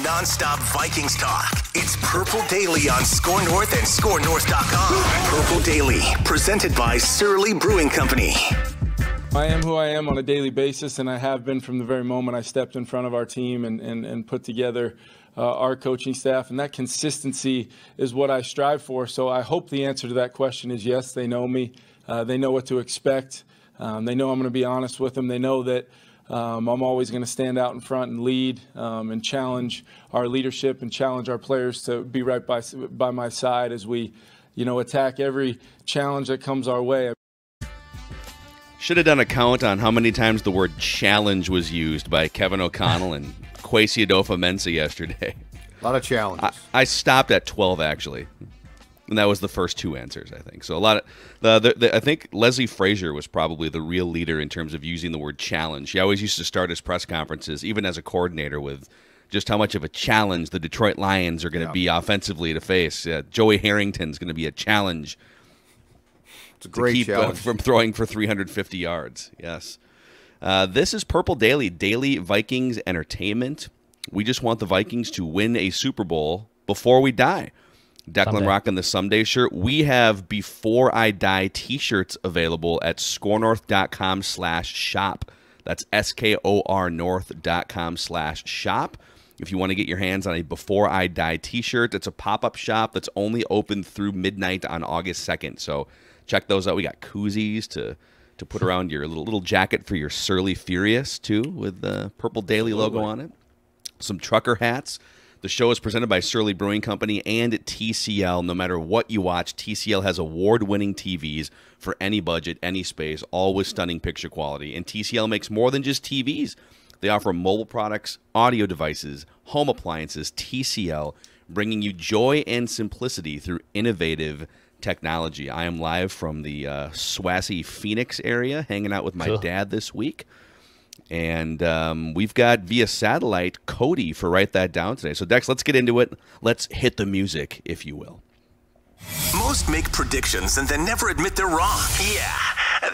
Non-stop Vikings talk. It's Purple Daily on Score North and ScoreNorth.com. Purple Daily, presented by Surly Brewing Company. I am who I am on a daily basis, and I have been from the very moment I stepped in front of our team and put together our coaching staff. And that consistency is what I strive for. So I hope the answer to that question is yes, they know me. They know what to expect. They know I'm going to be honest with them. They know that I'm always going to stand out in front and lead and challenge our leadership and challenge our players to be right by my side as we, attack every challenge that comes our way. Should have done a count on how many times the word challenge was used by Kevin O'Connell and Kwesi-Adofo Mensah yesterday. A lot of challenges. I stopped at 12, actually. And that was the first two answers, I think. So a lot of I think Leslie Frazier was probably the real leader in terms of using the word challenge. He always used to start his press conferences, even as a coordinator, with just how much of a challenge the Detroit Lions are going to be offensively to face. Joey Harrington's going to be a challenge. It's a great challenge. From throwing for 350 yards. Yes. This is Purple Daily, daily Vikings entertainment. We just want the Vikings to win a Super Bowl before we die. Declan rocking the Someday shirt. We have Before I Die t-shirts available at scorenorth.com/shop. That's SKORnorth.com/shop. If you want to get your hands on a Before I Die t-shirt, it's a pop-up shop that's only open through midnight on August 2nd. So check those out. We got koozies to put around your little jacket for your Surly Furious, too, with the Purple Daily logo on it. Some trucker hats. The show is presented by Surly Brewing Company and TCL. No matter what you watch, TCL has award-winning TVs for any budget, any space, all with stunning picture quality. And TCL makes more than just TVs. They offer mobile products, audio devices, home appliances. TCL, bringing you joy and simplicity through innovative technology. I am live from the Swasey Phoenix area, hanging out with my dad this week. And we've got, via satellite, Cody for Write That Down today. So, Dex, let's get into it. Let's hit the music, if you will. Most make predictions and then never admit they're wrong. Yeah,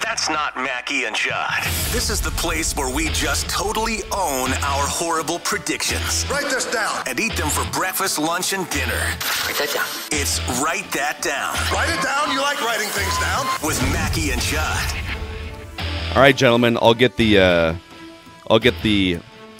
that's not Mackie and Judd. This is the place where we just totally own our horrible predictions. Write this down. And eat them for breakfast, lunch, and dinner. Write that down. It's Write That Down. Write it down. You like writing things down. With Mackie and Judd. All right, gentlemen, I'll get the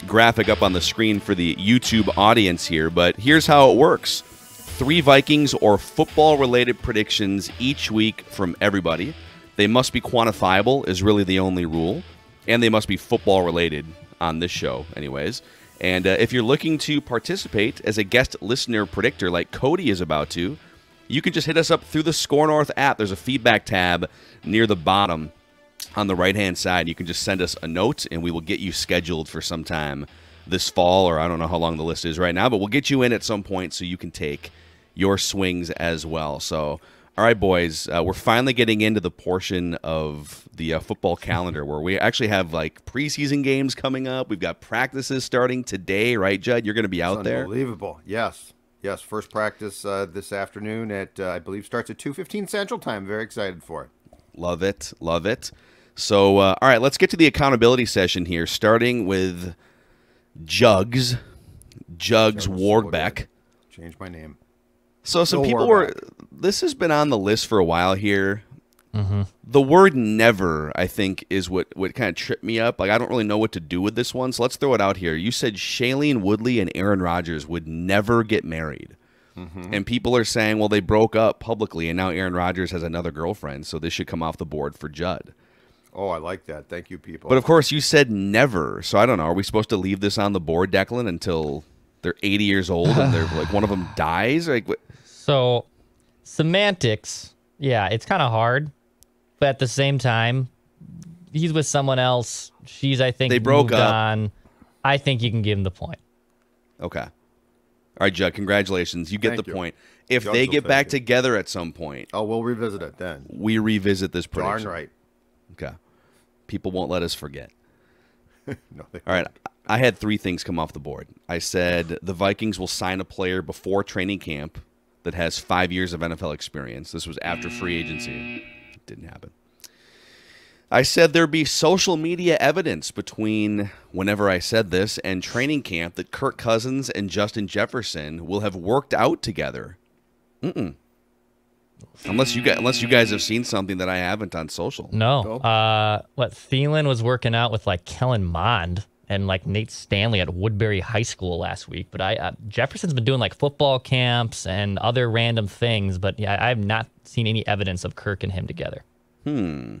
graphic up on the screen for the YouTube audience here, but here's how it works. 3 Vikings or football-related predictions each week from everybody. They must be quantifiable is really the only rule, and they must be football-related on this show anyways. And if you're looking to participate as a guest listener predictor like Cody is about to, you can just hit us up through the Score North app. There's a feedback tab near the bottom on the right-hand side. You can just send us a note, and we will get you scheduled for some time this fall, or I don't know how long the list is right now, but we'll get you in at some point so you can take your swings as well. So, all right, boys, we're finally getting into the portion of the football calendar where we actually have, like, preseason games coming up. We've got practices starting today, right, Judd? You're going to be out there? Unbelievable. Yes. Yes, first practice this afternoon at, I believe, starts at 2:15 Central Time. Very excited for it. Love it. Love it. So, all right, let's get to the accountability session here, starting with Jugs Wardbeck. Change my name. So some people were – this has been on the list for a while here. Mm-hmm. The word never, I think, is what kind of tripped me up. Like, I don't really know what to do with this one, so let's throw it out here. You said Shailene Woodley and Aaron Rodgers would never get married. Mm-hmm. And people are saying, well, they broke up publicly, and now Aaron Rodgers has another girlfriend, so this should come off the board for Judd. Oh, I like that. Thank you, people. But, of course, you said never. So, I don't know. Are we supposed to leave this on the board, Declan, until they're 80 years old and they're like one of them dies? Like, what? So, semantics, yeah, it's kind of hard. But at the same time, he's with someone else. She's, I think, they broke up. On. I think you can give him the point. Okay. All right, Judd, congratulations. You get the point. If they get back together at some point. Oh, we'll revisit it then. We revisit this prediction. Darn right. Okay. People won't let us forget. No, they All right. I had 3 things come off the board. I said the Vikings will sign a player before training camp that has 5 years of NFL experience. This was after free agency. It didn't happen. I said there'd be social media evidence between whenever I said this and training camp that Kirk Cousins and Justin Jefferson will have worked out together. Unless you guys have seen something that I haven't on social. No. Thielen was working out with like Kellen Mond and like Nate Stanley at Woodbury High School last week. But Jefferson's been doing like football camps and other random things. But yeah, I have not seen any evidence of Kirk and him together. I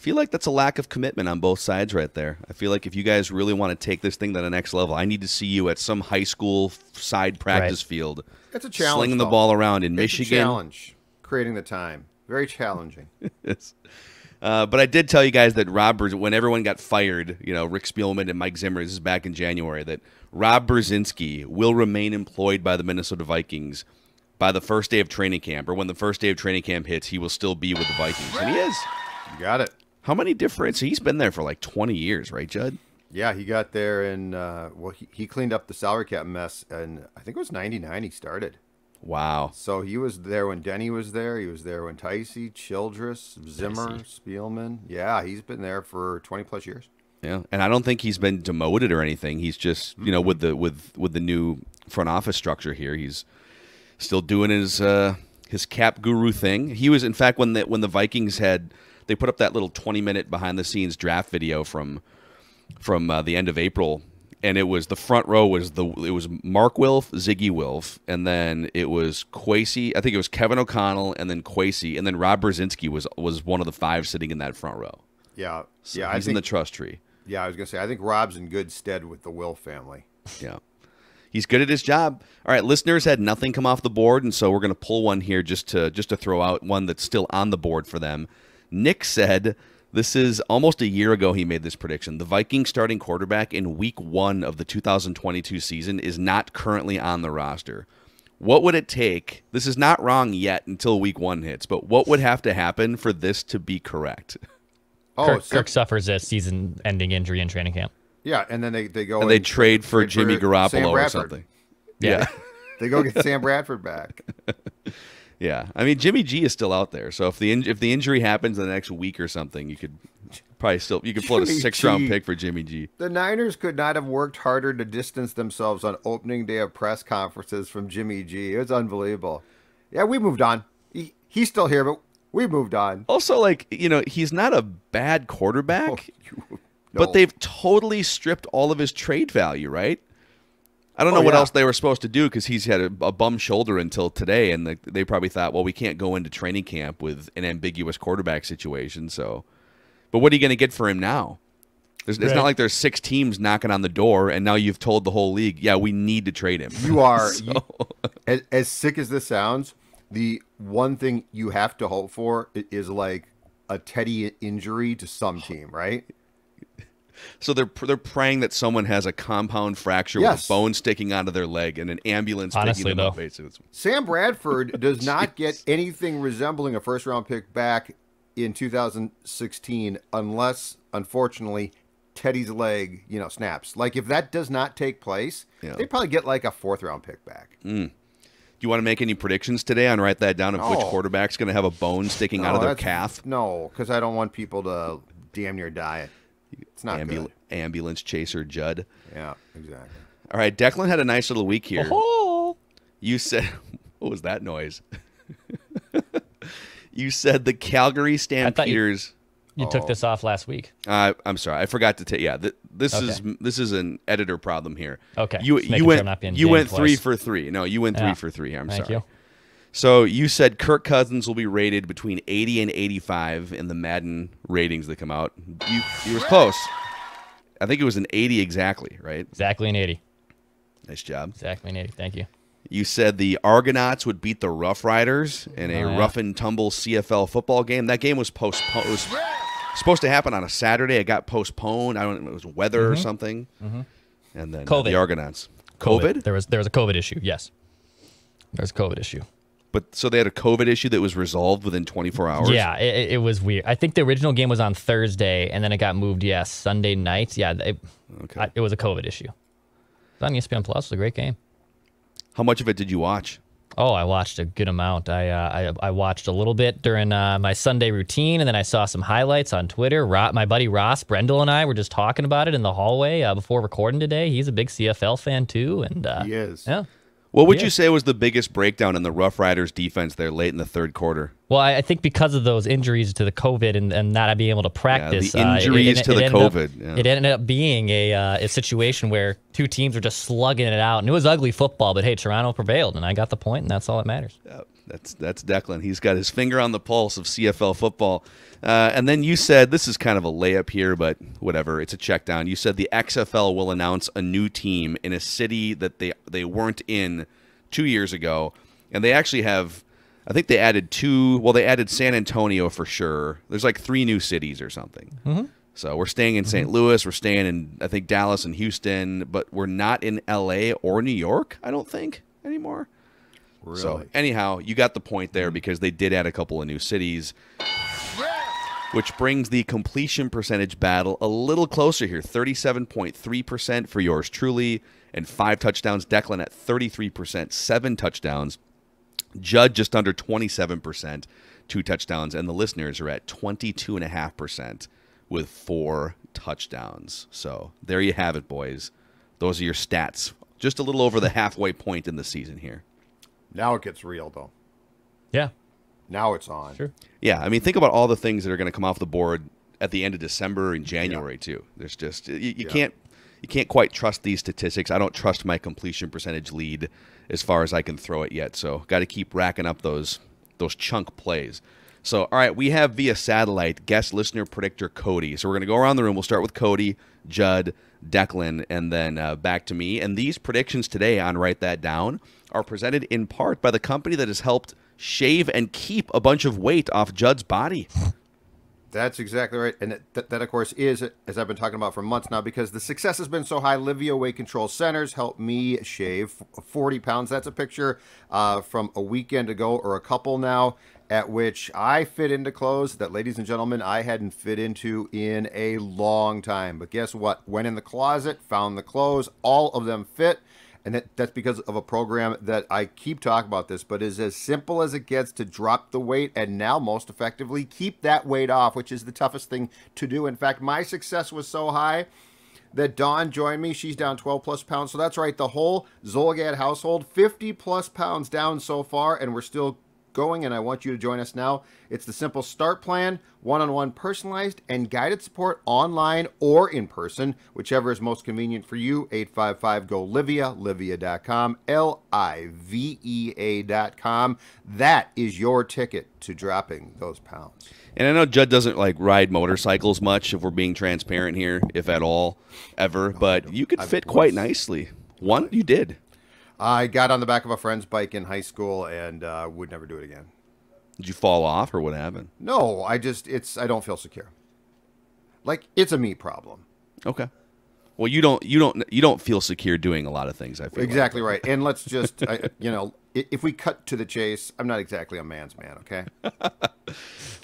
feel like that's a lack of commitment on both sides right there. I feel like if you guys really want to take this thing to the next level, I need to see you at some high school side practice field. That's a challenge. Slinging the ball around in Michigan. A challenge. Creating the time. Very challenging. But I did tell you guys that when everyone got fired, Rick Spielman and Mike Zimmer, this is back in January, that Rob Brzezinski will remain employed by the Minnesota Vikings by the first day of training camp, or when the first day of training camp hits, he will still be with the Vikings. And he is. You got it. How many different? He's been there for like 20 years, right, Judd? Yeah, he got there and he cleaned up the salary cap mess, and I think it was 99 he started. Wow. So he was there when Denny was there. He was there when Ticey, Childress, Zimmer, Spielman. Yeah, he's been there for 20-plus years. Yeah, and I don't think he's been demoted or anything. He's just, with the new front office structure here, he's still doing his cap guru thing. He was, in fact, when the Vikings they put up that little 20-minute behind-the-scenes draft video from the end of April, and it was the front row was Mark Wilf, Ziggy Wilf, and then it was Kwesi. I think it was Kevin O'Connell, and then Kwesi, and then Rob Brzezinski was one of the five sitting in that front row. Yeah, so yeah, he's in the trust tree. Yeah, I was gonna say I think Rob's in good stead with the Wilf family. Yeah. He's good at his job. All right, listeners had nothing come off the board, and so we're going to pull one here just to throw out one that's still on the board for them. Nick said, this is almost a year ago he made this prediction. The Vikings starting quarterback in week 1 of the 2022 season is not currently on the roster. What would it take? This is not wrong yet until week 1 hits, but what would have to happen for this to be correct? Kirk suffers a season-ending injury in training camp. Yeah, and then they go and they trade for Jimmy Garoppolo or something. Yeah. They go get Sam Bradford back. Yeah, I mean Jimmy G is still out there, so if the injury happens in the next week or something, you could probably float a 6th-round pick for Jimmy G. The Niners could not have worked harder to distance themselves on opening day of press conferences from Jimmy G. It was unbelievable. Yeah, we moved on. He's still here, but we moved on. Also, he's not a bad quarterback, but they've totally stripped all of his trade value, right? I don't know what else they were supposed to do because he's had a bum shoulder until today, and they probably thought, well, we can't go into training camp with an ambiguous quarterback situation. So, but what are you going to get for him now? It's not like there's 6 teams knocking on the door, and now you've told the whole league, yeah, we need to trade him. You are as sick as this sounds. The one thing you have to hope for is like a Teddy injury to some team, right? So they're praying that someone has a compound fracture with a bone sticking out of their leg and an ambulance picking them up. Sam Bradford does not get anything resembling a first-round pick back in 2016 unless, unfortunately, Teddy's leg, snaps. Like, if that does not take place, they probably get like a 4th-round pick back. Do you want to make any predictions today on write that down of which quarterback's going to have a bone sticking out of their calf? No, because I don't want people to damn near die. It's not good. Ambulance chaser Judd. Yeah, exactly. All right, Declan had a nice little week here. Oh. You said, what was that noise? You said the Calgary Stampeders. You took this off last week. I'm sorry, I forgot to take. Yeah, this is an editor problem here. Okay, you went 3 for 3. No, you went 3 for 3. I'm Thank sorry. You. So you said Kirk Cousins will be rated between 80 and 85 in the Madden ratings that come out. You were close. I think it was an 80 exactly, right? Exactly an 80. Nice job. Exactly an 80. Thank you. You said the Argonauts would beat the Rough Riders in a rough and tumble CFL football game. That game was postponed. It was supposed to happen on a Saturday. It got postponed. I don't know. It was weather or something. And then the Argonauts. COVID? There was a COVID issue. Yes. There's a COVID issue. But so they had a COVID issue that was resolved within 24 hours? Yeah, it was weird. I think the original game was on Thursday, and then it got moved, Sunday night. Yeah, it was a COVID issue. It's on ESPN Plus. It was a great game. How much of it did you watch? Oh, I watched a good amount. I watched a little bit during my Sunday routine, and then I saw some highlights on Twitter. My buddy Ross Brendel and I were just talking about it in the hallway before recording today. He's a big CFL fan too, and He is. Yeah. What would you say was the biggest breakdown in the Rough Riders defense there late in the third quarter? Well, I think because of those injuries to the COVID and not being able to practice. Yeah, the injuries to the COVID. It ended up being a situation where two teams were just slugging it out. And it was ugly football, but hey, Toronto prevailed, and I got the point, and that's all that matters. Yeah, that's Declan. He's got his finger on the pulse of CFL football. And then you said, this is kind of a layup here, but whatever, it's a check down. You said the XFL will announce a new team in a city that they weren't in 2 years ago. And they actually have, I think they added they added San Antonio for sure. There's like 3 new cities or something. Mm-hmm. So we're staying in St. Louis. We're staying in, I think, Dallas and Houston. But we're not in L.A. or New York, I don't think, anymore. Really? So anyhow, you got the point there because they did add a couple of new cities. Which brings the completion percentage battle a little closer here. 37.3% for yours truly, and 5 touchdowns. Declan at 33%, 7 touchdowns. Judd just under 27%, 2 touchdowns. And the listeners are at 22.5% with 4 touchdowns. So there you have it, boys. Those are your stats. Just a little over the halfway point in the season here. Now it gets real, though. Yeah. Now it's on. Sure. Yeah, I mean, think about all the things that are going to come off the board at the end of December and January too. There's just you can't quite trust these statistics. I don't trust my completion percentage lead as far as I can throw it yet. So got to keep racking up those chunk plays. So all right, we have via satellite guest listener predictor Cody. So we're going to go around the room. We'll start with Cody, Judd, Declan, and then back to me. And these predictions today on Write That Down are presented in part by the company that has helped shave and keep a bunch of weight off Judd's body. That's exactly right. And that, of course, is, as I've been talking about for months now, because the success has been so high. Livia Weight Control Centers helped me shave 40 pounds. That's a picture from a weekend ago or a couple now, at which I fit into clothes that, ladies and gentlemen, I hadn't fit into in a long time. But guess what? Went in the closet, found the clothes, all of them fit. And that's because of a program that I keep talking about this, but is as simple as it gets to drop the weight and now most effectively keep that weight off, which is the toughest thing to do. In fact, my success was so high that Dawn joined me. She's down 12 plus pounds. So that's right. The whole Zolgad household, 50 plus pounds down so far, and we're still going, and I want you to join us now. It's the simple start plan, one-on-one personalized and guided support online or in person, whichever is most convenient for you. 855-GO-LIVIA, livia.com, LIVEA.com. That is your ticket to dropping those pounds. And I know Judd doesn't like ride motorcycles much, if we're being transparent here, if at all, ever, but you could fit quite nicely. You did. I got on the back of a friend's bike in high school and would never do it again. Did you fall off or what happened? No, I don't feel secure. Like, it's a me problem. Okay. Well, you don't feel secure doing a lot of things, I feel. Exactly right. And let's just if we cut to the chase, I'm not exactly a man's man, okay?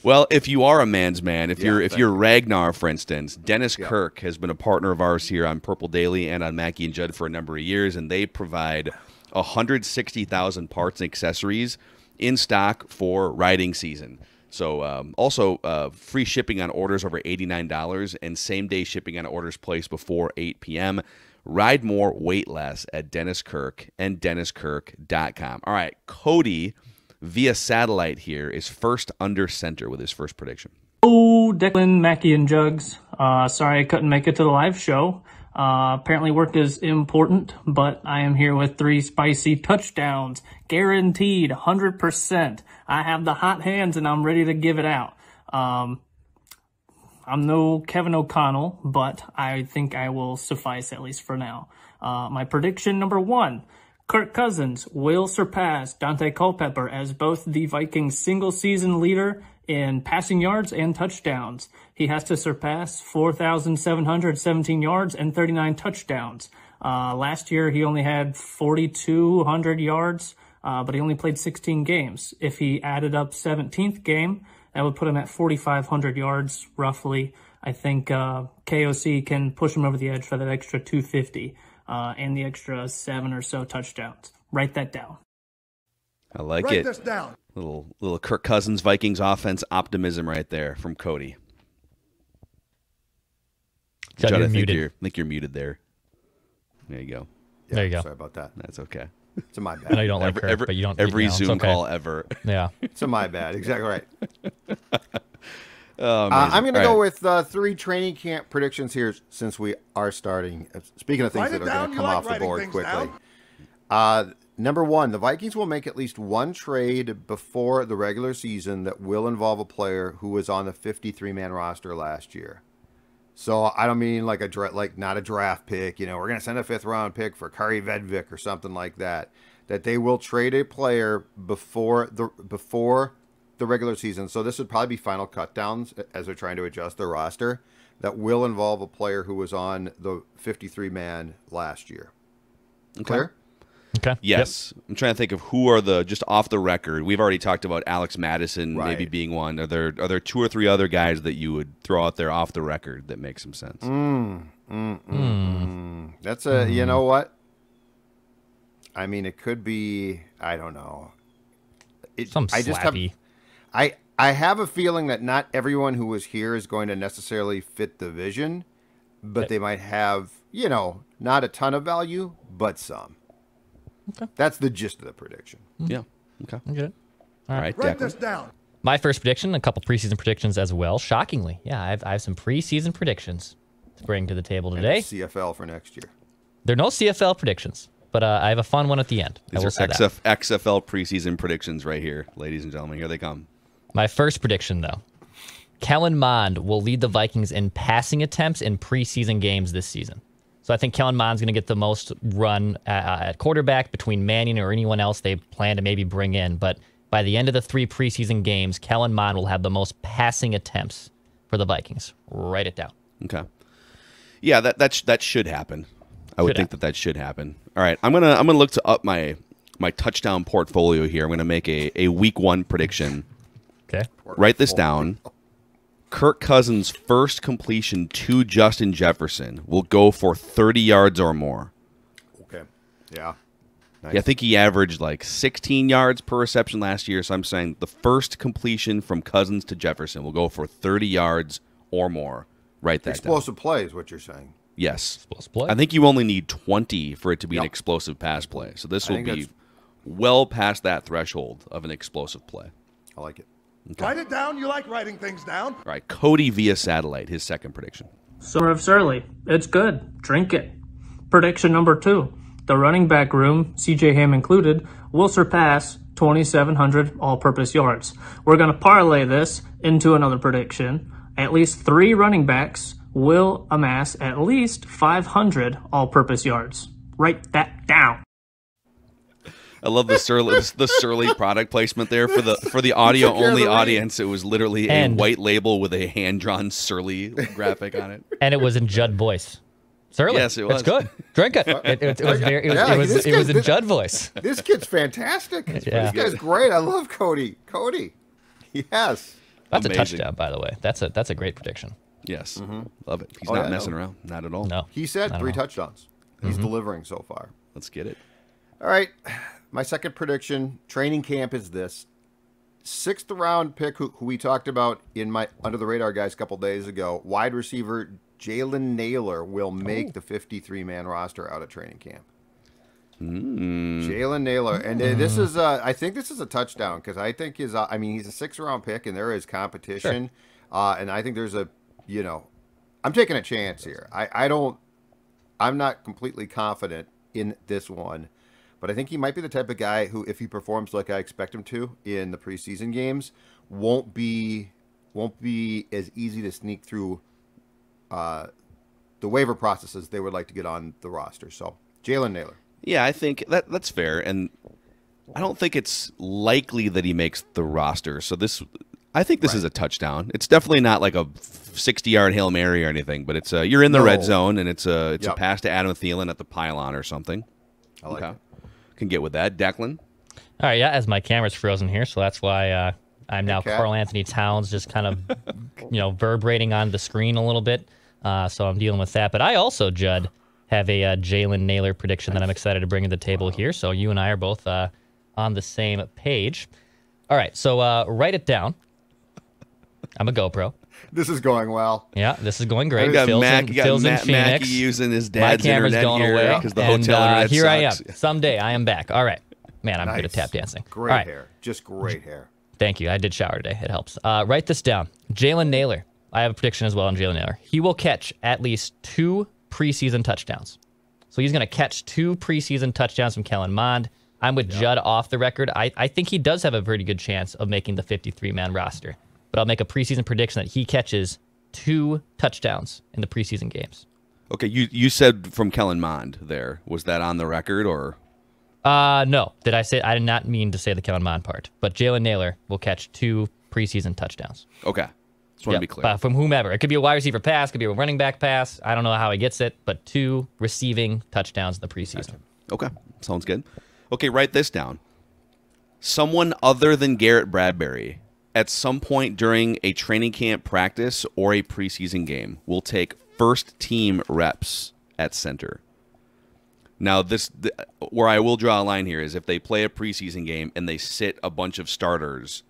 Well, if you are a man's man, if you're Ragnar, for instance, Dennis Kirk has been a partner of ours here on Purple Daily and on Mackie and Judd for a number of years, and they provide 160,000 parts and accessories in stock for riding season. So also free shipping on orders over $89 and same-day shipping on orders placed before 8 p.m. Ride more, wait less at Dennis Kirk and DennisKirk.com. All right, Cody via satellite here is first under center with his first prediction. Oh, Declan, Mackie, and Jugs. Sorry I couldn't make it to the live show. Apparently work is important, but I am here with 3 spicy touchdowns. Guaranteed, 100%. I have the hot hands and I'm ready to give it out. I'm no Kevin O'Connell, but I think I will suffice at least for now. My prediction number 1. Kirk Cousins will surpass Dante Culpepper as both the Vikings single-season leader in passing yards and touchdowns. He has to surpass 4,717 yards and 39 touchdowns. Last year, he only had 4,200 yards, but he only played 16 games. If he added up 17th game, that would put him at 4,500 yards, roughly. I think KOC can push him over the edge for that extra 250 and the extra 7 or so touchdowns. Write that down. I like Write it. this down. Little Kirk Cousins Vikings offense optimism right there from Cody. Judd, Judd, you're I muted. think you're muted there. There you go. Yeah, There you go. Sorry about that. That's okay. It's a my I know bad. you don't like Kirk, but you don't. Every it's Zoom okay. call ever. Yeah. It's a my bad. Exactly right. Oh, I'm going to All go right. with 3 training camp predictions here since we are starting. Speaking of things Write that it are going down. to You come like off the writing board things quickly. down? Number 1, the Vikings will make at least one trade before the regular season that will involve a player who was on the 53-man roster last year. So I don't mean like not a draft pick. We're going to send a 5th-round pick for Kari Vedvik or something like that. That they will trade a player before the regular season. So this would probably be final cutdowns as they're trying to adjust their roster. That will involve a player who was on the 53-man last year. Clear? Okay. Yes. I'm trying to think of who are just off the record. We've already talked about Alex Madison maybe Right. being one. Are there 2 or 3 other guys that you would throw out there off the record that make some sense? That's you know what? I mean, it could be, I don't know. Some I just have, slappy. I have a feeling that not everyone who was here is going to necessarily fit the vision, but they might have, not a ton of value, but some. Okay. That's the gist of the prediction. Yeah. Okay. Okay. All right, Write Declan. this down. My first prediction, a couple preseason predictions as well. Shockingly, yeah, I have some preseason predictions to bring to the table And today. CFL for next year. There are no CFL predictions, but I have a fun one at the end. I These will are say that. XFL preseason predictions right here, ladies and gentlemen. Here they come. My first prediction, though, Kellen Mond will lead the Vikings in passing attempts in preseason games this season. So I think Kellen Mond's going to get the most run at quarterback between Manning or anyone else they plan to maybe bring in. But by the end of the 3 preseason games, Kellen Mond will have the most passing attempts for the Vikings. Write it down. Okay. Yeah, that should happen. I would Should think that should happen. All right, I'm gonna look to up my touchdown portfolio here. I'm gonna make a week 1 prediction. Okay. Write this down. Kirk Cousins' first completion to Justin Jefferson will go for 30 yards or more. Okay. Yeah. Nice. Yeah, I think he averaged like 16 yards per reception last year. So I'm saying the first completion from Cousins to Jefferson will go for 30 yards or more. Write that down. Explosive play is what you're saying. Yes. Explosive play. I think you only need 20 for it to be an Yep. explosive pass play. So this I will think be that's- well past that threshold of an explosive play. I like it. Write it down. You like writing things down. All right, Cody via satellite, his second prediction. Summer of Surly. It's good. Drink it. Prediction number 2. The running back room, CJ Ham included, will surpass 2,700 all-purpose yards. We're going to parlay this into another prediction. At least 3 running backs will amass at least 500 all-purpose yards. Write that down. I love the Surly product placement there for the audio only audience. It was literally a white label with a hand drawn Surly graphic on it. And it was in Judd voice. Surly. Yes, it was. It's good. Drink it. It was in Judd voice. This kid's fantastic. Yeah. This guy's great. I love Cody. Cody. Yes. That's Amazing. a touchdown, by the way. That's a great prediction. Yes, love it. He's Oh, not yeah, messing no. around, not at all. No. He said I don't 3 know. touchdowns. He's delivering so far. Let's get it. All right. My second prediction, training camp, is this. 6th round pick who we talked about in my Under the Radar guys a couple days ago, wide receiver Jalen Nailor will make the 53-man roster out of training camp. Jalen Nailor. And this is, I think this is a touchdown because I think he's a 6th-round pick and there is competition. Sure. And I think there's I'm taking a chance here. I'm not completely confident in this one. But I think he might be the type of guy who, if he performs like I expect him to in the preseason games, won't be as easy to sneak through the waiver processes they would like to get on the roster. So, Jalen Nailor. Yeah, I think that's fair, and I don't think it's likely that he makes the roster. So I think this is a touchdown. It's definitely not like a 60-yard Hail Mary or anything, but it's you're in the red zone, and it's a pass to Adam Thielen at the pylon or something. I like it. Can get with that. Declan? All right, yeah, as my camera's frozen here, so that's why I'm now Okay. Karl Anthony Towns just kind of, vibrating on the screen a little bit. So I'm dealing with that. But I also, Judd, have a Jalen Nailor prediction that I'm excited to bring to the table here. So you and I are both on on the same page. All right, so write it down. I'm a GoPro. This is going well. Yeah, this is going great. You got Phil's in Mackie Phoenix. using his My dad's camera's internet going here away. because the And, hotel internet here I am. sucks. Someday I am back. All right. Man, I'm good at Nice. tap dancing. Great All right. hair. Just great hair. Thank you. I did shower today. It helps. Write this down. Jalen Nailor. I have a prediction as well on Jalen Nailor. He will catch at least 2 preseason touchdowns. So he's going to catch 2 preseason touchdowns from Kellen Mond. I'm with Judd off the record. I think he does have a pretty good chance of making the 53-man roster. But I'll make a preseason prediction that he catches 2 touchdowns in the preseason games. Okay, you said from Kellen Mond there. Was that on the record or? No. I did not mean to say the Kellen Mond part. But Jalen Nailor will catch 2 preseason touchdowns. Okay. Just want to be clear. From whomever. It could be a wide receiver pass, could be a running back pass. I don't know how he gets it, but 2 receiving touchdowns in the preseason. Okay, sounds good. Okay, write this down. Someone other than Garrett Bradbury at some point during a training camp practice or a preseason game will take first team reps at center. Now, where I will draw a line here is if they play a preseason game and they sit a bunch of starters,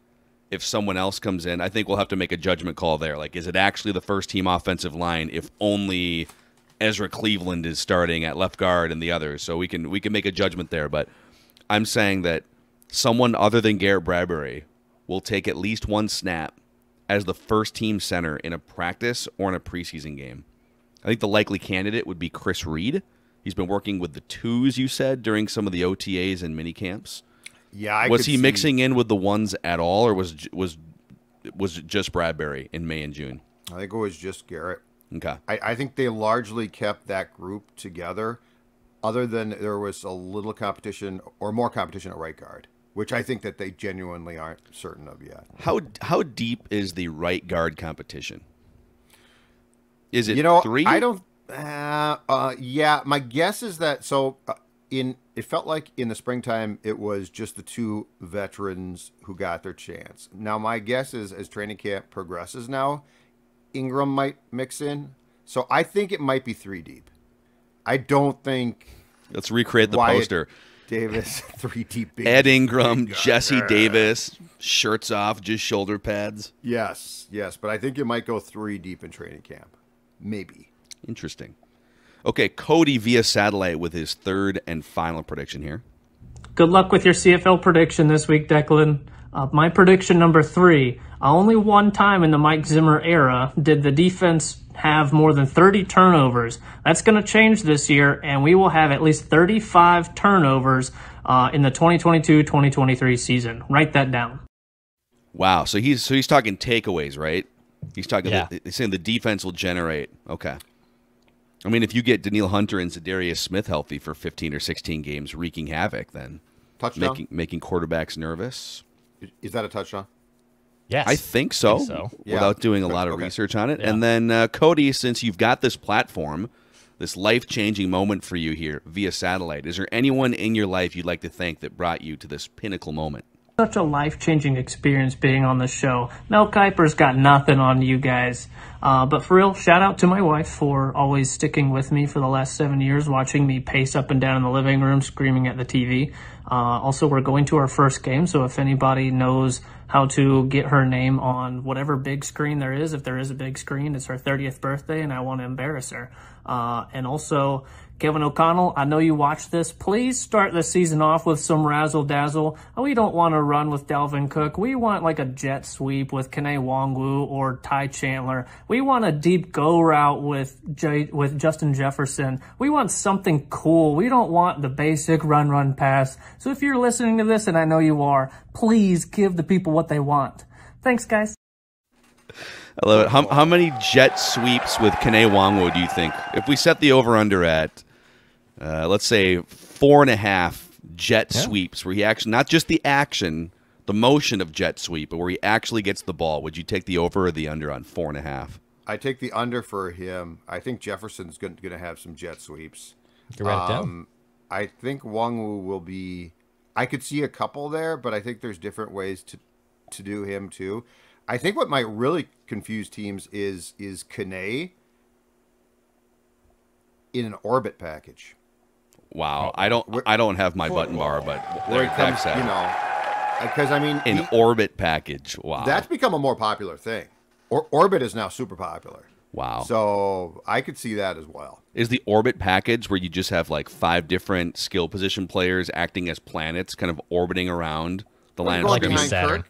if someone else comes in, I think we'll have to make a judgment call there. Like, is it actually the first team offensive line if only Ezra Cleveland is starting at left guard and the others? So we can make a judgment there. But I'm saying that someone other than Garrett Bradbury will take at least 1 snap as the first team center in a practice or in a preseason game. I think the likely candidate would be Chris Reed. He's been working with the 2s, you said, during some of the OTAs and mini camps. Yeah, was he mixing in with the 1s at all, or was it just Bradbury in May and June? I think it was just Garrett. Okay. I think they largely kept that group together, other than there was a little competition or more competition at right guard, which I think that they genuinely aren't certain of yet. How deep is the right guard competition? Is it 3? I don't. Yeah, my guess is that it felt like in the springtime it was just the 2 veterans who got their chance. Now my guess is as training camp progresses now, Ingram might mix in. So I think it might be 3 deep. I don't think. Let's recreate the Wyatt poster. Davis 3 deep. Ed Ingram, Jesse Davis, shirts off, just shoulder pads. Yes, but I think it might go 3 deep in training camp. Maybe. Interesting. Okay, Cody via satellite with his 3rd and final prediction here. Good luck with your CFL prediction this week, Declan. My prediction number 3. Only one time in the Mike Zimmer era did the defense have more than 30 turnovers. That's going to change this year, and we will have at least 35 turnovers in the 2022-2023 season. Write that down. Wow. So he's talking takeaways, right? He's talking. Yeah. He's saying the defense will generate. Okay. I mean, if you get Daniil Hunter and Zadarius Smith healthy for 15 or 16 games, wreaking havoc, then touchdown, making quarterbacks nervous. Is that a touchdown? Yes, I think so. Without doing a lot of research on it. Yeah. And then Cody, since you've got this platform, this life-changing moment for you here via satellite, is there anyone in your life you'd like to thank that brought you to this pinnacle moment? Such a life-changing experience being on the show. Mel Kiper's got nothing on you guys. But for real, shout out to my wife for always sticking with me for the last 7 years, watching me pace up and down in the living room, screaming at the TV. Also, we're going to our first game, so if anybody knows how to get her name on whatever big screen there is, if there is a big screen, it's her 30th birthday, and I want to embarrass her. And also, Kevin O'Connell, I know you watch this. Please start the season off with some razzle-dazzle. We don't want to run with Dalvin Cook. We want like a jet sweep with Kene Nwangwu or Ty Chandler. We want a deep go route with Justin Jefferson. We want something cool. We don't want the basic run, pass. So if you're listening to this, and I know you are, please give the people what they want. Thanks, guys. I love it. How many jet sweeps with Kene Nwangwu do you think? If we set the over-under at, let's say, 4.5 jet sweeps, where he actually, not just the action, the motion of jet sweep, but where he actually gets the ball, would you take the over or the under on 4.5? I take the under for him. I think Jefferson's going to have some jet sweeps. You write it down. I think Nwangwu will be. I could see a couple there, but I think there's different ways to do him too. I think what might really confuse teams is Kene in an orbit package. Wow, I don't have my button bar, but Where it comes, that's you know, because I mean, an orbit package. Wow, that's become a more popular thing. Orbit is now super popular. Wow. So I could see that as well. Is the orbit package where you just have like 5 different skill position players acting as planets, kind of orbiting around the line of scrimmage? Saturn.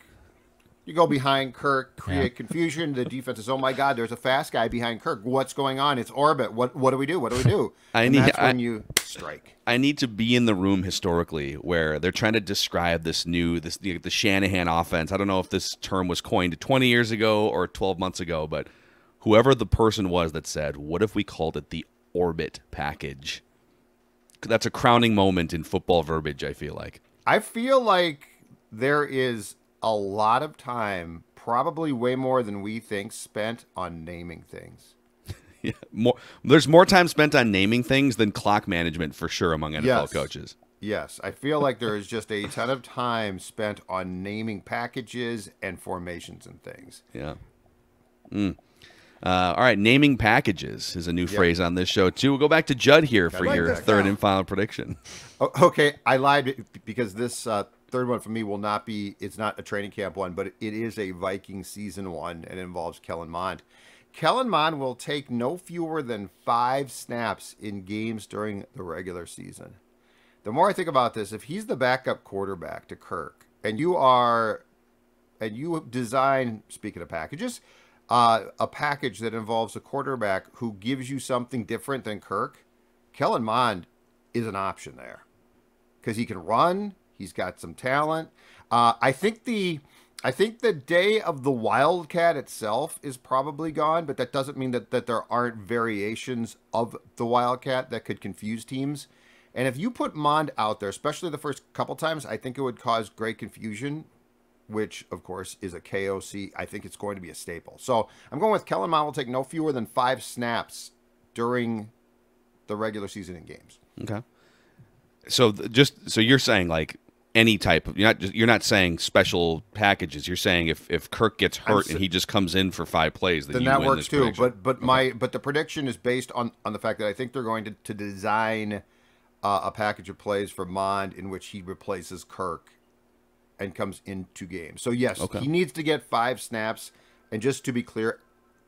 You go behind Kirk, create confusion. The defense is, oh my God, there's a fast guy behind Kirk. What's going on? It's orbit. What do we do? What do we do? That's when you strike. I need to be in the room historically where they're trying to describe the Shanahan offense. I don't know if this term was coined 20 years ago or 12 months ago, but whoever the person was that said, what if we called it the orbit package? That's a crowning moment in football verbiage, I feel like. I feel like there is a lot of time, probably way more than we think, spent on naming things. Yeah, there's more time spent on naming things than clock management for sure among NFL coaches. Yes, I feel like there is just a ton of time spent on naming packages and formations and things. Yeah. All right, naming packages is a new phrase on this show, too. We'll go back to Judd here for your third and final prediction. Okay, I lied because this third one for me will not be, it's not a training camp one, but it is a Vikings season one and involves Kellen Mond. Kellen Mond will take no fewer than 5 snaps in games during the regular season. The more I think about this, if he's the backup quarterback to Kirk, and you design, speaking of packages, a package that involves a quarterback who gives you something different than Kirk, Kellen Mond is an option there because he can run. He's got some talent. I think the day of the Wildcat itself is probably gone, but that doesn't mean that there aren't variations of the Wildcat that could confuse teams. And if you put Mond out there, especially the first couple times, I think it would cause great confusion, which, of course, is a KOC. I think it's going to be a staple. So I'm going with Kellen Mond will take no fewer than 5 snaps during the regular season in games. Okay. So so you're saying like any type of, you're not saying special packages. You're saying if Kirk gets hurt and he just comes in for 5 plays, then you that win works this too. prediction. But the prediction is based on the fact that I think they're going to design a package of plays for Mond in which he replaces Kirk and comes into games. So yes, he needs to get 5 snaps, and just to be clear,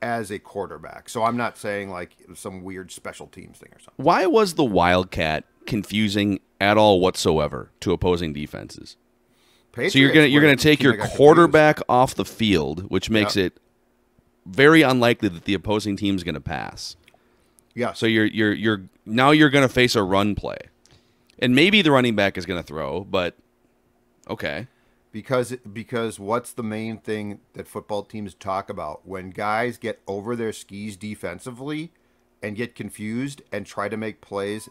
as a quarterback. So I'm not saying like some weird special teams thing or something. Why was the Wildcat confusing at all whatsoever to opposing defenses? Patriots, so you're gonna take your quarterback off the field, which makes it very unlikely that the opposing team's going to pass. Yeah. So you're going to face a run play, and maybe the running back is going to throw, but okay. Because what's the main thing that football teams talk about? When guys get over their skis defensively and get confused and try to make plays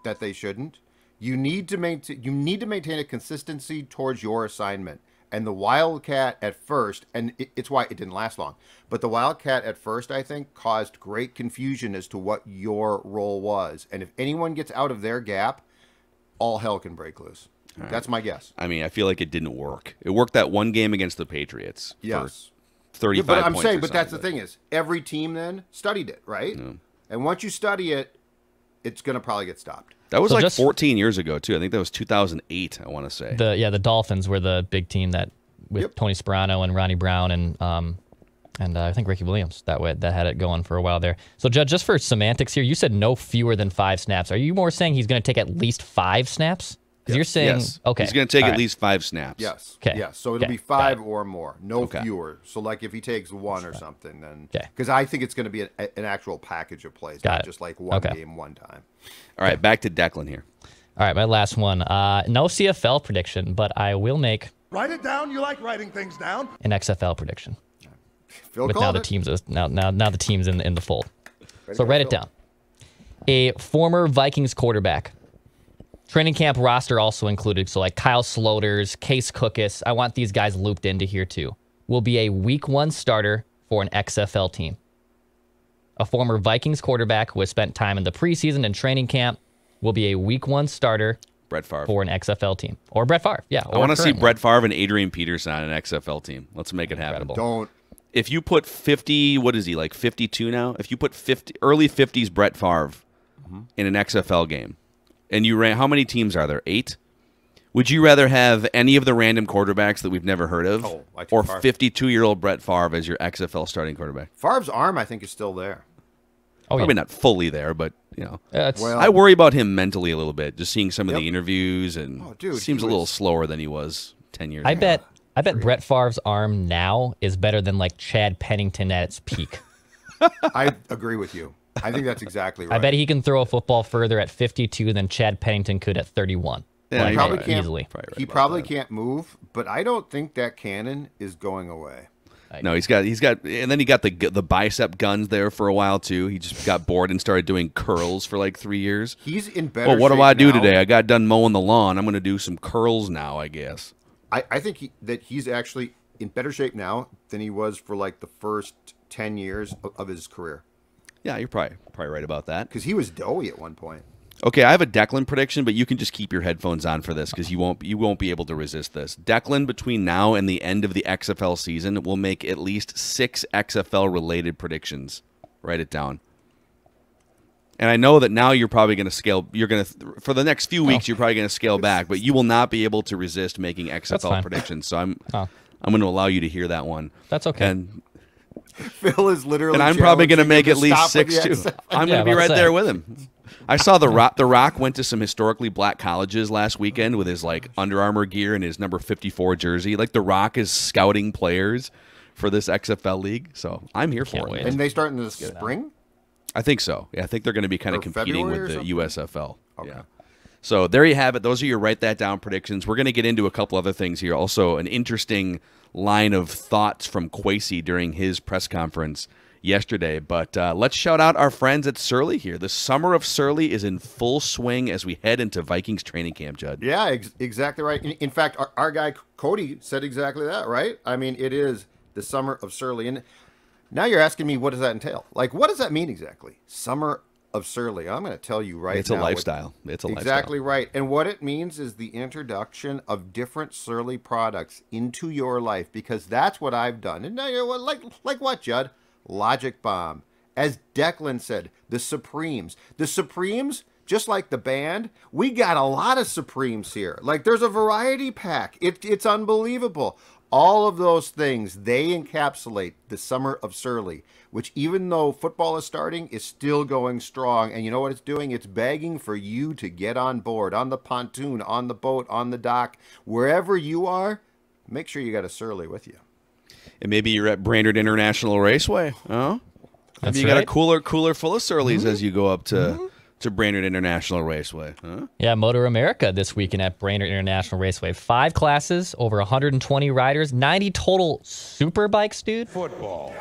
that they shouldn't, you need to maintain a consistency towards your assignment. And the Wildcat at first, and it's why it didn't last long, but the Wildcat at first, I think, caused great confusion as to what your role was. And if anyone gets out of their gap, all hell can break loose. Right. That's my guess. I mean, I feel like it didn't work. It worked that one game against the Patriots. Yes. For 35 but I'm points saying, but that's the thing is, every team then studied it, right? Yeah. And once you study it, it's going to probably get stopped. That was 14 years ago, too. I think that was 2008, I want to say. The Dolphins were the big team that with Tony Sparano and Ronnie Brown and I think Ricky Williams that had it going for a while there. So, Judge, just for semantics here, you said no fewer than 5 snaps. Are you more saying he's going to take at least 5 snaps? Because you're saying, okay. He's going to take at least 5 snaps. Yes. Okay. Yes. So it'll be 5 or more. No fewer. So, like, if he takes 1 or something, then. Because I think it's going to be an actual package of plays, not just like one game, one time. All right. Back to Declan here. All right. My last one. No CFL prediction, but I will make. Write it down. You like writing things down. An XFL prediction. Phil with now the teams now the team's in the fold. So write it down. A former Vikings quarterback. Training camp roster also included, so like Kyle Sloters, Case Cookus, I want these guys looped into here too, will be a week 1 starter for an XFL team. A former Vikings quarterback who has spent time in the preseason and training camp will be a week 1 starter Brett Favre. For an XFL team. Or Brett Favre, yeah. I want to see Brett Favre and Adrian Peterson on an XFL team. Let's make it happen. Don't. If you put 50, what is he, like 52 now? If you put early 50s Brett Favre in an XFL game, and you ran, how many teams are there? 8? Would you rather have any of the random quarterbacks that we've never heard of, or 52-year-old Brett Favre as your XFL starting quarterback? Favre's arm, I think, is still there. Oh, probably not fully there, but I worry about him mentally a little bit. Just seeing some of the interviews, and seems a little slower than he was 10 years ago. I bet Brett Favre's arm now is better than like Chad Pennington at its peak. I agree with you. I think that's exactly right. I bet he can throw a football further at 52 than Chad Pennington could at 31. Yeah, he probably can't, easily. He probably can't move, but I don't think that cannon is going away. No, he's got, and then he got the bicep guns there for a while too. He just got bored and started doing curls for like 3 years. He's in better. Well, what shape do I do now. today? I got done mowing the lawn. I'm going to do some curls now, I guess. I think that he's actually in better shape now than he was for like the first 10 years of his career. Yeah, you're probably right about that. Because he was doughy at one point. Okay, I have a Declan prediction, but you can just keep your headphones on for this because you won't be able to resist this. Declan, between now and the end of the XFL season, will make at least 6 XFL related predictions. Write it down. And I know that now you're probably going to scale. You're going to for the next few weeks. You're probably going to scale back, but you will not be able to resist making XFL predictions. So I'm going to allow you to hear that one. That's okay. And Phil is literally. And I'm probably going to make at least 6 too. I'm going to be right there with him. I saw The Rock went to some historically black colleges last weekend with his like Under Armour gear and his number 54 jersey. Like The Rock is scouting players for this XFL league, so I'm here for it. And they start in the spring? I think so. Yeah, I think they're going to be kind of competing with the USFL. Okay. Yeah. So there you have it. Those are your write that down predictions. We're going to get into a couple other things here. Also, an interesting line of thoughts from Kwesi during his press conference yesterday. But let's shout out our friends at Surly here. The summer of Surly is in full swing as we head into Vikings training camp, Judd. Yeah, exactly right. In fact, our guy Cody said exactly that, right? I mean, it is the summer of Surly. And now you're asking me, what does that entail? Like, what does that mean exactly? Summer of Surly. I'm going to tell you right now. It's a lifestyle. It's a lifestyle. Exactly right. And what it means is the introduction of different Surly products into your life, because that's what I've done. And now you're like what, Judd? Logic Bomb. As Declan said, the Supremes. The Supremes, just like the band, we got a lot of Supremes here. Like, there's a variety pack. It's unbelievable. All of those things, they encapsulate the summer of Surly, which even though football is starting, is still going strong. And you know what it's doing? It's begging for you to get on board, on the pontoon, on the boat, on the dock, wherever you are. Make sure you got a Surly with you. And maybe you're at Brainerd International Raceway. Oh, maybe you got a cooler full of Surleys as you go up to Brainerd International Raceway. Huh? Yeah, Motor America this weekend at Brainerd International Raceway. 5 classes, over 120 riders, 90 total super bikes, dude. Football.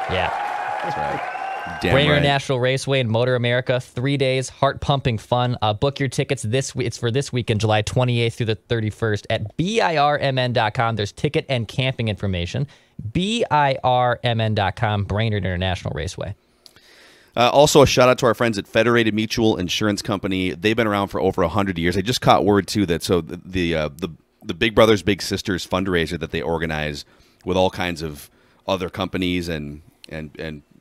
Yeah. That's right. Damn Brainerd right. International Raceway and Motor America, 3 days, heart-pumping fun. Book your tickets this week. It's for this weekend, July 28th through the 31st at BIRMN.com. There's ticket and camping information. BIRMN.com, Brainerd International Raceway. Also, a shout out to our friends at Federated Mutual Insurance Company. They've been around for over 100 years. I just caught word too that the Big Brothers Big Sisters fundraiser that they organize with all kinds of other companies and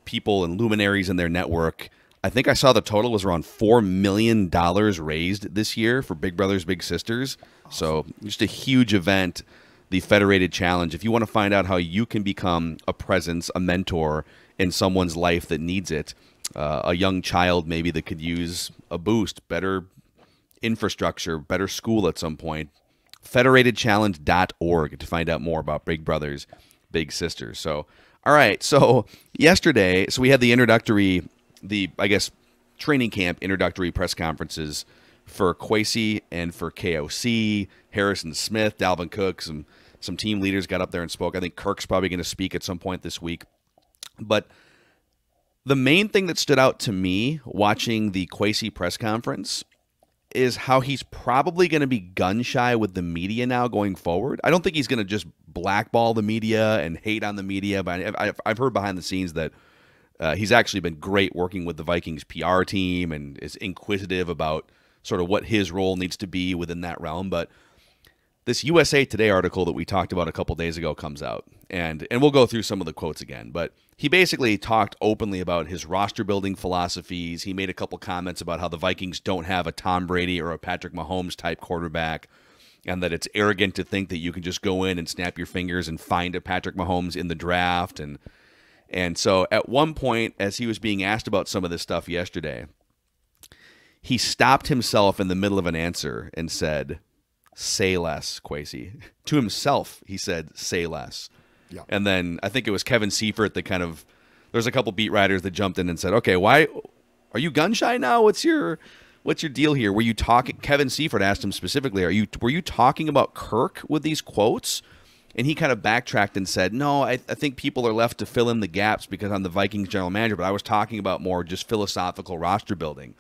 people and luminaries in their network. I think I saw the total was around $4 million raised this year for Big Brothers Big Sisters. Awesome. So just a huge event, the Federated Challenge. If you want to find out how you can become a presence, a mentor in someone's life that needs it, a young child maybe that could use a boost, better infrastructure, better school at some point, federatedchallenge.org to find out more about Big Brothers Big Sisters. So all right, so yesterday, we had the training camp introductory press conferences for Kwesi and for KOC, Harrison Smith, Dalvin Cook, some team leaders got up there and spoke. I think Kirk's probably going to speak at some point this week. But the main thing that stood out to me watching the Kwesi press conference is how he's probably going to be gun-shy with the media now going forward. I don't think he's going to just blackball the media and hate on the media, but I've heard behind the scenes that he's actually been great working with the Vikings PR team and is inquisitive about sort of what his role needs to be within that realm. But this USA Today article that we talked about a couple days ago comes out, and we'll go through some of the quotes again, but he basically talked openly about his roster building philosophies. He made a couple comments about how the Vikings don't have a Tom Brady or a Patrick Mahomes type quarterback, and that it's arrogant to think that you can just go in and snap your fingers and find a Patrick Mahomes in the draft. And so at one point, as he was being asked about some of this stuff yesterday, he stopped himself in the middle of an answer and said, "Say less, Kwesi." To himself, he said, "Say less." Yeah. And then I think it was Kevin Seifert that there's a couple beat writers that jumped in and said, "Okay, why are you gun shy now? What's your deal here? Were you talking?" Kevin Seifert asked him specifically, were you talking about Kirk with these quotes? And he kind of backtracked and said, "No, I think people are left to fill in the gaps because I'm the Vikings general manager, but I was talking about more just philosophical roster building."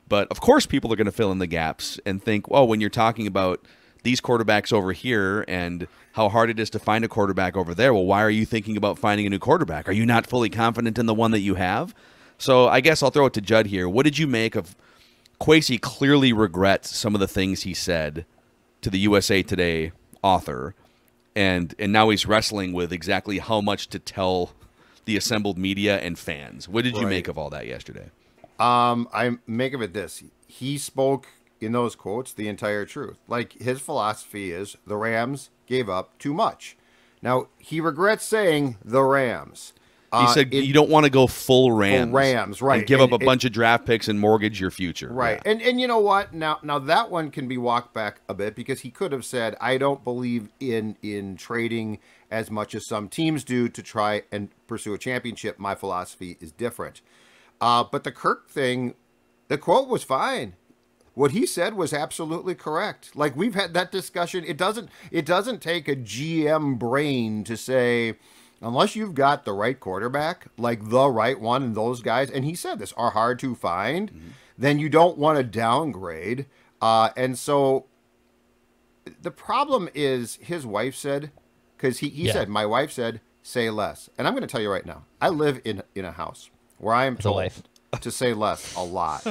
But of course people are going to fill in the gaps and think, "Oh, when you're talking about these quarterbacks over here and how hard it is to find a quarterback over there, well, why are you thinking about finding a new quarterback? Are you not fully confident in the one that you have?" So I guess I'll throw it to Judd here. What did you make of Kwesi clearly regrets some of the things he said to the USA Today author, and now he's wrestling with exactly how much to tell the assembled media and fans? What did you make of all that yesterday? I make of it this. He spoke in those quotes the entire truth. Like, his philosophy is the Rams gave up too much. Now, he regrets saying the Rams. He said you don't want to go full Rams. Full Rams, right. And give up a bunch of draft picks and mortgage your future. Right. Yeah. And you know what? Now that one can be walked back a bit, because he could have said, "I don't believe in trading as much as some teams do to try and pursue a championship. My philosophy is different." But the Kirk thing, the quote was fine. What he said was absolutely correct. Like, we've had that discussion. It doesn't take a GM brain to say, unless you've got the right quarterback, like the right one, and those guys, and he said this, are hard to find, then you don't want to downgrade. And so the problem is, his wife said, because he said, "My wife said, say less." And I'm going to tell you right now, I live in a house where I am told to say less a lot.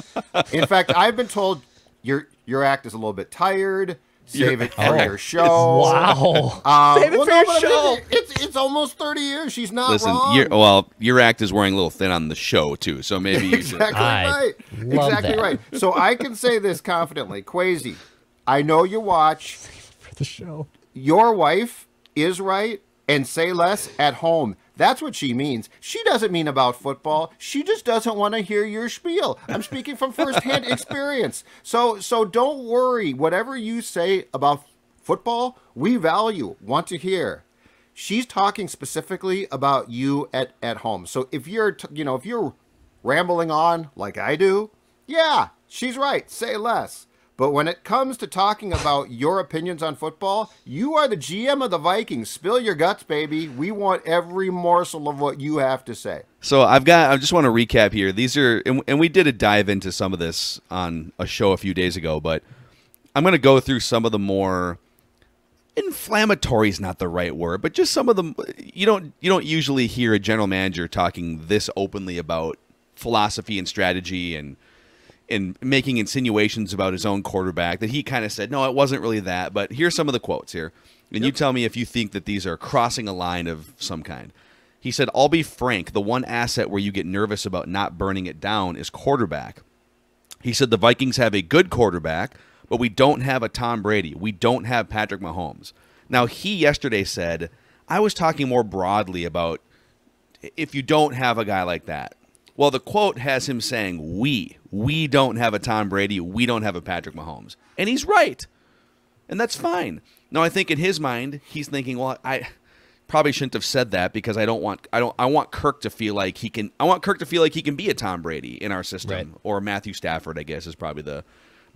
In fact, I've been told your act is a little bit tired. Save it for your show. Wow. Save it for your show. It's almost 30 years. She's not wrong. Your act is wearing a little thin on the show, too. So maybe you should. Exactly right. So I can say this confidently. Kwesi, I know you watch. For the show. Your wife is right, and say less at home. That's what she means. She doesn't mean about football. She just doesn't want to hear your spiel. I'm speaking from firsthand experience. So don't worry. Whatever you say about football, we want to hear. She's talking specifically about you at home. So if you're rambling on like I do, yeah, she's right. Say less. But when it comes to talking about your opinions on football, you are the GM of the Vikings. Spill your guts, baby. We want every morsel of what you have to say. So I just want to recap here. These are, and we did a dive into some of this on a show a few days ago, but I'm going to go through some of the more inflammatory is not the right word, but just some of them. You don't usually hear a general manager talking this openly about philosophy and strategy and making insinuations about his own quarterback that he kind of said, no, it wasn't really that. But here's some of the quotes here. And you tell me if you think that these are crossing a line of some kind. He said, "I'll be frank, the one asset where you get nervous about not burning it down is quarterback." He said, "The Vikings have a good quarterback, but we don't have a Tom Brady. We don't have Patrick Mahomes." Now, he yesterday said, I was talking more broadly about if you don't have a guy like that. Well, the quote has him saying, we don't have a Tom Brady, we don't have a Patrick Mahomes. And he's right. And that's fine. Now, I think in his mind, he's thinking, well, I probably shouldn't have said that because I want Kirk to feel like he can be a Tom Brady in our system, right? Or Matthew Stafford, I guess, is probably the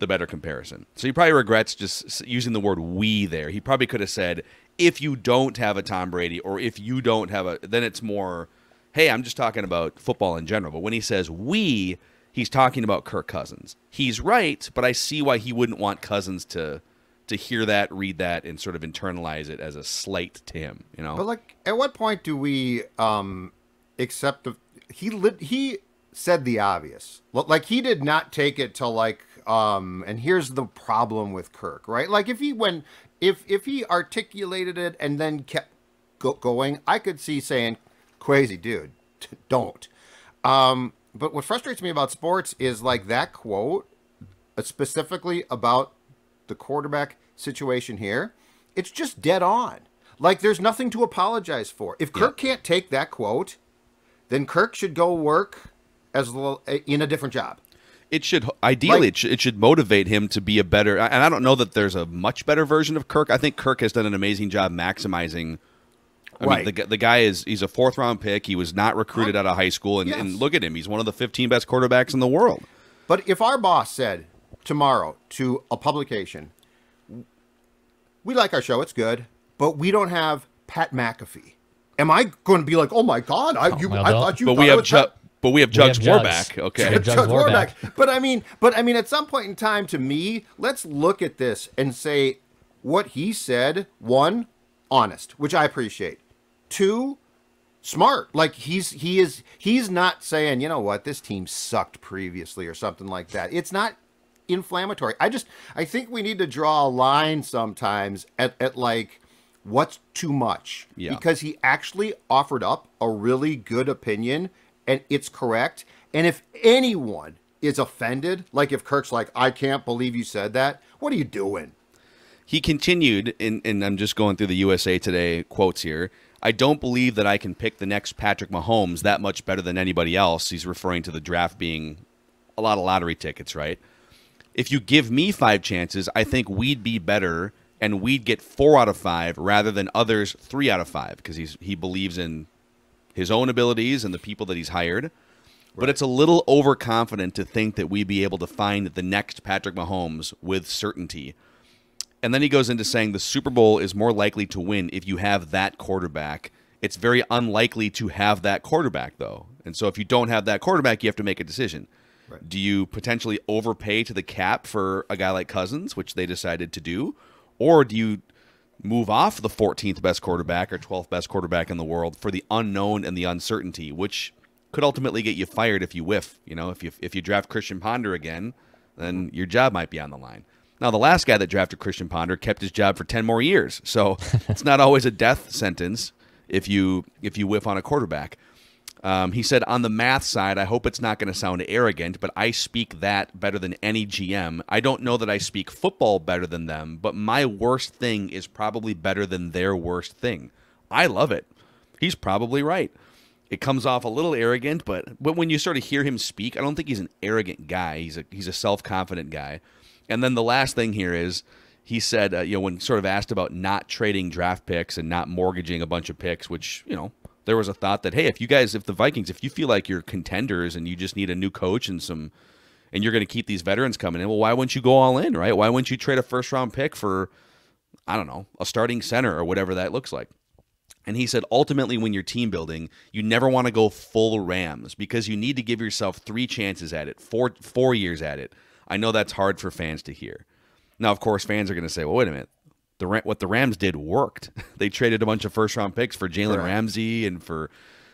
better comparison. So he probably regrets just using the word we there. He probably could have said, if you don't have a Tom Brady, or if you don't have then it's more, hey, I'm just talking about football in general. But when he says we, he's talking about Kirk Cousins. He's right, but I see why he wouldn't want Cousins to hear that, read that, and sort of internalize it as a slight to him, you know? But, like, at what point do we accept he said the obvious. Like, he did not take it to, like, And here's the problem with Kirk, right? Like if he articulated it and then kept going, I could see saying, "Crazy dude, don't." But what frustrates me about sports is like that quote, specifically about the quarterback situation here. It's just dead on. Like there's nothing to apologize for. If Kirk can't take that quote, then Kirk should go work in a different job. It should ideally it should motivate him to be a better. And I don't know that there's a much better version of Kirk. I think Kirk has done an amazing job maximizing. I mean, the guy he's a 4th round pick. He was not recruited out of high school, and look at him. He's one of the 15 best quarterbacks in the world. But if our boss said tomorrow to a publication, "We like our show, it's good, but we don't have Pat McAfee," am I going to be like, "Oh my God, I thought you"? But we have Jugs Warback. Okay, Jugs Warback. But I mean, at some point in time, to me, let's look at this and say what he said. 1, honest, which I appreciate. 2, smart. Like he's not saying, you know what, this team sucked previously or something like that. It's not inflammatory. I think we need to draw a line sometimes at like what's too much. Yeah. Because he actually offered up a really good opinion and it's correct. And if anyone is offended, like if Kirk's like, "I can't believe you said that," what are you doing? He continued, and I'm just going through the USA Today quotes here. "I don't believe that I can pick the next Patrick Mahomes that much better than anybody else." He's referring to the draft being a lot of lottery tickets, right? "If you give me 5 chances, I think we'd be better, and we'd get 4 out of 5 rather than others 3 out of 5, because he believes in his own abilities and the people that he's hired. Right. But it's a little overconfident to think that we'd be able to find the next Patrick Mahomes with certainty." And then he goes into saying the Super Bowl is more likely to win if you have that quarterback. It's very unlikely to have that quarterback, though. And so if you don't have that quarterback, you have to make a decision. Right. Do you potentially overpay to the cap for a guy like Cousins, which they decided to do? Or do you move off the 14th best quarterback or 12th best quarterback in the world for the unknown and the uncertainty, which could ultimately get you fired if you whiff? You know, if you draft Christian Ponder again, then your job might be on the line. Now, the last guy that drafted Christian Ponder kept his job for 10 more years, so it's not always a death sentence if you whiff on a quarterback. He said, "On the math side, I hope it's not going to sound arrogant, but I speak that better than any GM. I don't know that I speak football better than them, but my worst thing is probably better than their worst thing. I love it." He's probably right. It comes off a little arrogant, but when you sort of hear him speak, I don't think he's an arrogant guy. He's a self-confident guy. And then the last thing here is he said, when sort of asked about not trading draft picks and not mortgaging a bunch of picks, which, there was a thought that, hey, if the Vikings, if you feel like you're contenders and you just need a new coach and you're going to keep these veterans coming in, well, why wouldn't you go all in, right? Why wouldn't you trade a first-round pick for, I don't know, a starting center or whatever that looks like? And he said, ultimately, when you're team building, you never want to go full Rams because you need to give yourself 3 chances at it, 4 years at it. I know that's hard for fans to hear. Now, of course, fans are going to say, well, wait a minute. What the Rams did worked. They traded a bunch of first-round picks for Jalen Ramsey and for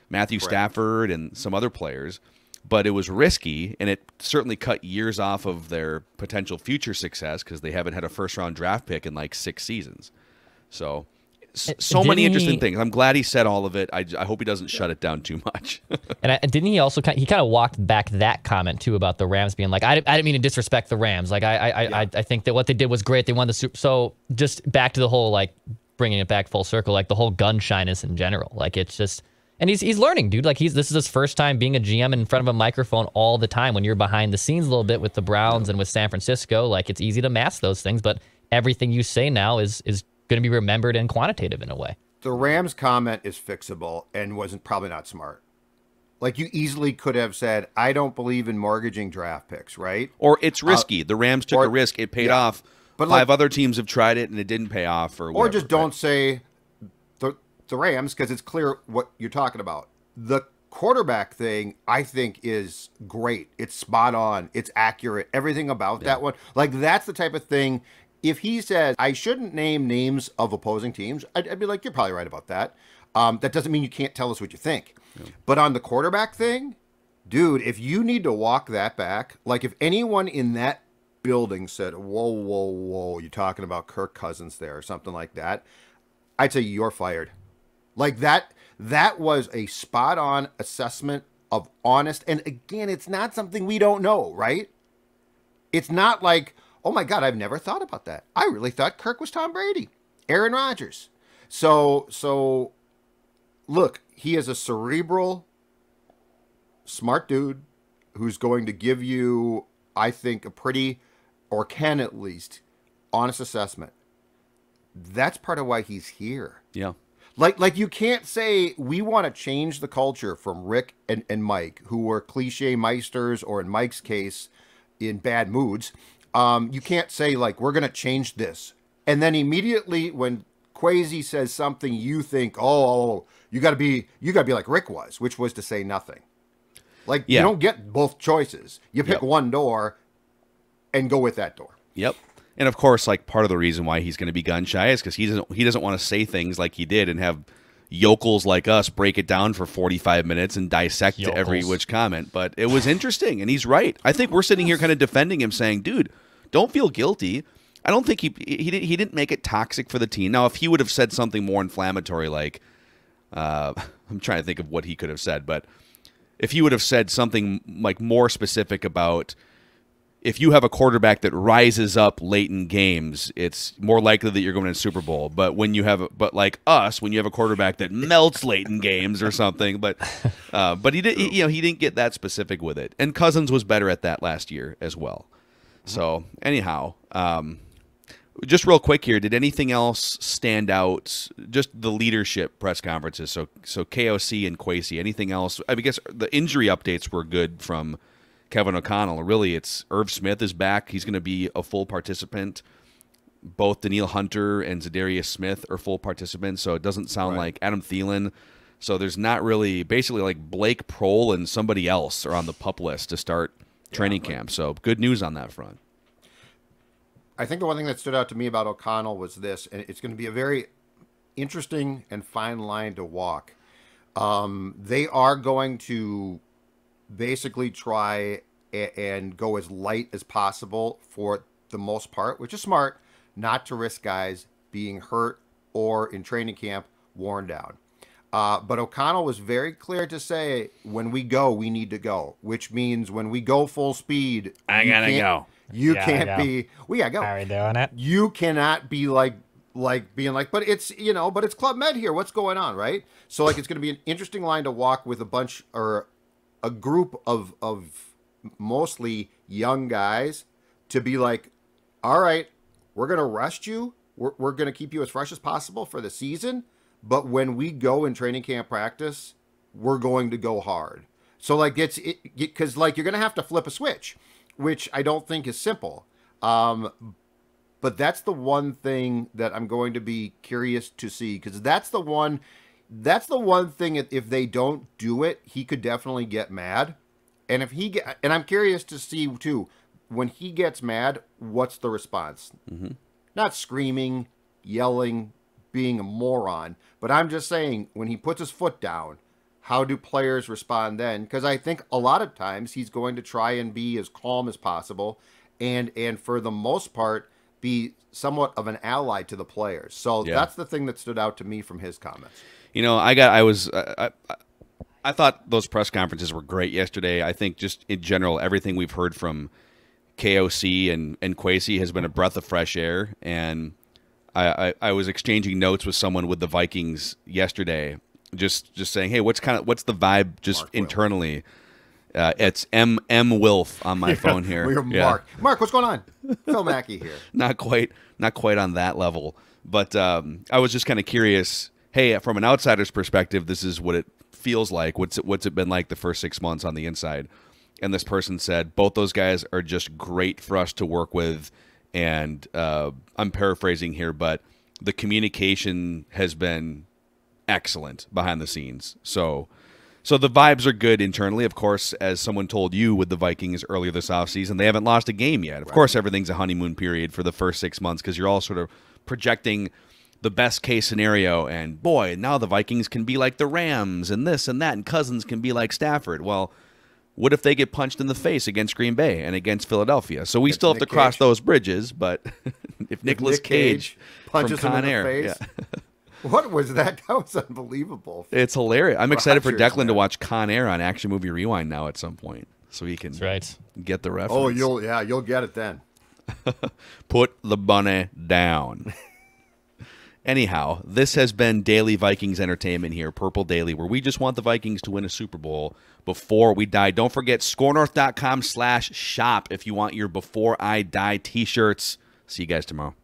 Matthew Stafford and some other players. But it was risky, and it certainly cut years off of their potential future success because they haven't had a first-round draft pick in like 6 seasons. So many interesting things. I'm glad he said all of it. I hope he doesn't shut it down too much. And didn't he also kind of walked back that comment too about the Rams being like, I didn't mean to disrespect the Rams. Like I think that what they did was great. They won the Super. So just back to the whole like bringing it back full circle, like the whole gun shyness in general. Like it's just, and he's learning, dude. Like this is his first time being a GM in front of a microphone all the time. When you're behind the scenes a little bit with the Browns and with San Francisco, like it's easy to mask those things. But everything you say now is going to be remembered and quantitative in a way. The Rams comment is fixable and wasn't probably not smart. Like you easily could have said, I don't believe in mortgaging draft picks, right? Or it's risky. The Rams took a risk. It paid off. But 5 other teams have tried it and it didn't pay off. Or just don't say the Rams because it's clear what you're talking about. The quarterback thing, I think, is great. It's spot on. It's accurate. Everything about that one. Like that's the type of thing. If he says, I shouldn't name names of opposing teams, I'd be like, you're probably right about that. That doesn't mean you can't tell us what you think. Yeah. But on the quarterback thing, dude, if you need to walk that back, like if anyone in that building said, whoa, whoa, whoa, you're talking about Kirk Cousins there or something like that, I'd say you're fired. Like that was a spot-on assessment of honest. And again, it's not something we don't know, right? It's not like, oh my God, I've never thought about that. I really thought Kirk was Tom Brady, Aaron Rodgers. So look, he is a cerebral, smart dude who's going to give you, I think, a pretty, or can at least, honest assessment. That's part of why he's here. Yeah. Like you can't say we want to change the culture from Rick and Mike, who were cliche meisters, or in Mike's case, in bad moods. You can't say, like, we're going to change this. And then immediately when Kwesi says something, you think, oh, you got to be like Rick was, which was to say nothing. Like, you don't get both choices. You pick one door and go with that door. Yep. And of course, like, part of the reason why he's going to be gun shy is because he doesn't want to say things like he did and have yokels like us break it down for 45 minutes and dissect every which comment. But it was interesting, and he's right. I think we're sitting here kind of defending him, saying, dude, don't feel guilty. I don't think he didn't make it toxic for the team. Now, if he would have said something more inflammatory, like, I'm trying to think of what he could have said, but if he would have said something like more specific about, if you have a quarterback that rises up late in games, it's more likely that you're going to the Super Bowl. But when you have, like us, when you have a quarterback that melts late in games or something, but he didn't get that specific with it. And Cousins was better at that last year as well. So anyhow, just real quick here, did anything else stand out? Just the leadership press conferences. So KOC and Kwesi. Anything else? I guess the injury updates were good from Kevin O'Connell. Really, it's Irv Smith is back. He's going to be a full participant. Both Danielle Hunter and Zadarius Smith are full participants, so it doesn't sound like Adam Thielen. So there's not really, basically like Blake Prohl and somebody else are on the PUP list to start training camp. So good news on that front. I think the one thing that stood out to me about O'Connell was this, and it's going to be a very interesting and fine line to walk. They are going to basically try and go as light as possible for the most part, which is smart, not to risk guys being hurt or in training camp worn down. But O'Connell was very clear to say, when we go, we need to go, which means when we go full speed, I gotta go. You can't be, we gotta go. How are we doing it? You cannot be like being like, but it's, but it's Club Med here. What's going on, right? So like, it's going to be an interesting line to walk with a bunch, or a group of mostly young guys, to be like, all right, we're going to rest you. We're going to keep you as fresh as possible for the season. But when we go in training camp practice, we're going to go hard. So like because like you're going to have to flip a switch, which I don't think is simple. But that's the one thing that I'm going to be curious to see, because that's the one thing, if they don't do it, he could definitely get mad. And and I'm curious to see too, when he gets mad, what's the response? Mm-hmm. Not screaming, yelling, being a moron, but I'm just saying, when he puts his foot down, how do players respond then? Because I think a lot of times he's going to try and be as calm as possible, and for the most part, be somewhat of an ally to the players. So that's the thing that stood out to me from his comments. I thought those press conferences were great yesterday. I think just in general, everything we've heard from KOC and Kwesi has been a breath of fresh air. And I was exchanging notes with someone with the Vikings yesterday, just saying, hey, what's the vibe just Mark internally? It's M. Wilf on my phone here. Mark, what's going on? Phil Mackey here. Not quite on that level, but I was just kind of curious. Hey, from an outsider's perspective, this is what it feels like. What's it been like the first 6 months on the inside? And this person said, both those guys are just great for us to work with. And I'm paraphrasing here, but the communication has been excellent behind the scenes. So the vibes are good internally. Of course, as someone told you with the Vikings earlier this offseason, they haven't lost a game yet. Of course, everything's a honeymoon period for the first 6 months, because you're all sort of projecting the best case scenario. And boy, now the Vikings can be like the Rams and this and that, and Cousins can be like Stafford. Well, What if they get punched in the face against Green Bay and against Philadelphia? So we still have to cross those bridges. But if Nicolas Cage punches from him Con in the Air, face. yeah. What was that? That was unbelievable. It's hilarious. I'm excited for Rodgers, Declan to man. watch Con Air on Action Movie Rewind now at some point, so he can get the reference. Oh, you'll get it then. Put the bunny down. Anyhow, this has been Daily Vikings Entertainment here, Purple Daily, where we just want the Vikings to win a Super Bowl before we die. Don't forget scorenorth.com/shop if you want your Before I Die t-shirts. See you guys tomorrow.